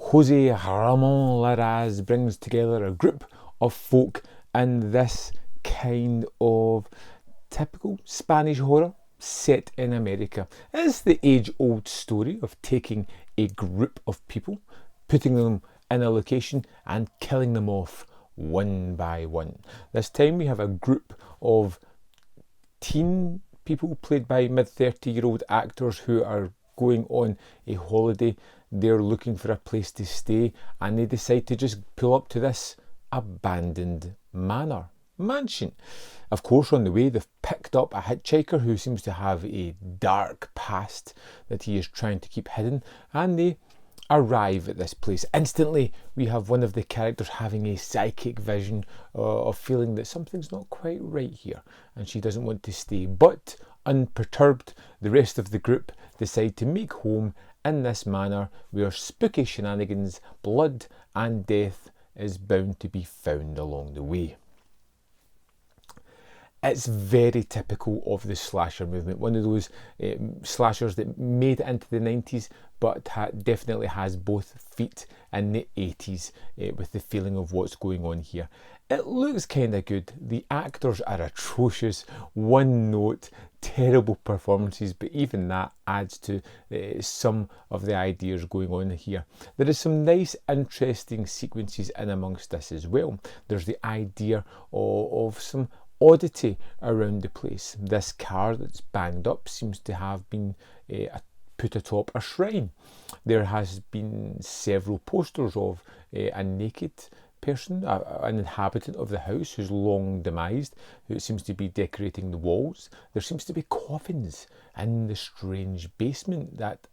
Jose Ramon Larraz brings together a group of folk in this kind of typical Spanish horror set in America. It's the age-old story of taking a group of people, putting them in a location and killing them off one by one. This time we have a group of teen people played by mid-30-year-old actors who are going on a holiday. They're looking for a place to stay and they decide to just pull up to this abandoned mansion. Of course, on the way they've picked up a hitchhiker who seems to have a dark past that he is trying to keep hidden, and they arrive at this place. Instantly we have one of the characters having a psychic vision of feeling that something's not quite right here and she doesn't want to stay, but unperturbed the rest of the group decide to make home in this manor where spooky shenanigans, blood and death is bound to be found along the way. It's very typical of the slasher movement, one of those slashers that made it into the 90s but definitely has both feet in the 80s with the feeling of what's going on here. It looks kind of good. The actors are atrocious, one note, terrible performances, but even that adds to some of the ideas going on here. There is some nice interesting sequences in amongst this as well. There's the idea of some oddity around the place. This car that's banged up seems to have been put atop a shrine. There has been several posters of a naked person, an inhabitant of the house who's long demised, who seems to be decorating the walls. There seems to be coffins in the strange basement that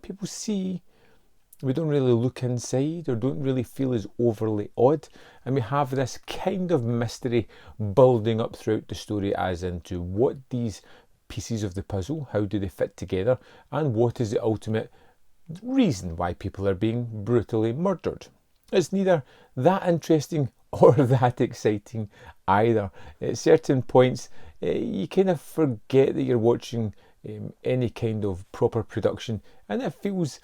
people see. We don't really look inside or don't really feel as overly odd, and we have this kind of mystery building up throughout the story as into what these pieces of the puzzle, how do they fit together, and what is the ultimate reason why people are being brutally murdered. It's neither that interesting or that exciting either. At certain points you kind of forget that you're watching any kind of proper production, and it feels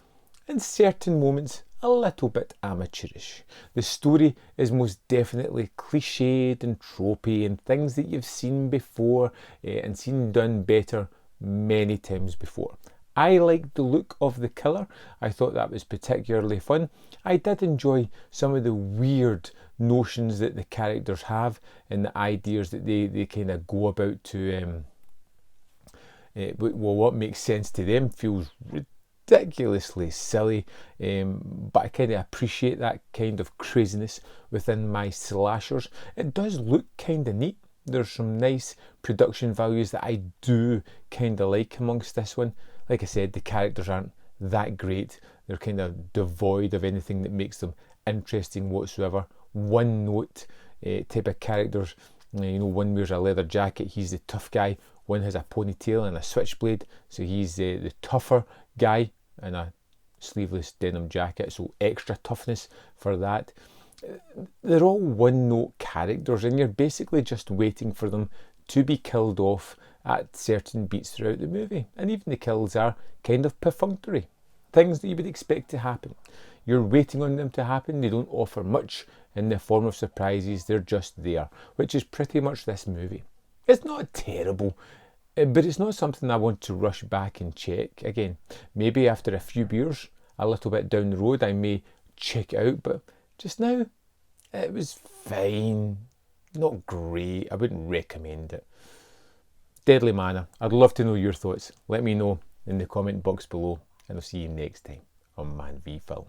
in certain moments a little bit amateurish. The story is most definitely cliched and tropey and things that you've seen before and seen done better many times before. I liked the look of the killer. I thought that was particularly fun. I did enjoy some of the weird notions that the characters have and the ideas that they kind of go about to what makes sense to them feels ridiculously silly, but I kind of appreciate that kind of craziness within my slashers. It does look kind of neat. There's some nice production values that I do kind of like amongst this one. Like I said, the characters aren't that great. They're kind of devoid of anything that makes them interesting whatsoever. One note type of characters. One wears a leather jacket, he's the tough guy. One has a ponytail and a switchblade, so he's the tougher guy in a sleeveless denim jacket, so extra toughness for that. They're all one-note characters and you're basically just waiting for them to be killed off at certain beats throughout the movie, and even the kills are kind of perfunctory, things that you would expect to happen. You're waiting on them to happen. They don't offer much in the form of surprises, they're just there, which is pretty much this movie. It's not terrible, but it's not something I want to rush back and check again. Maybe after a few beers, a little bit down the road, I may check it out, but just now, it was fine. Not great. I wouldn't recommend it. Deadly Manor. I'd love to know your thoughts. Let me know in the comment box below, and I'll see you next time on Man v Film.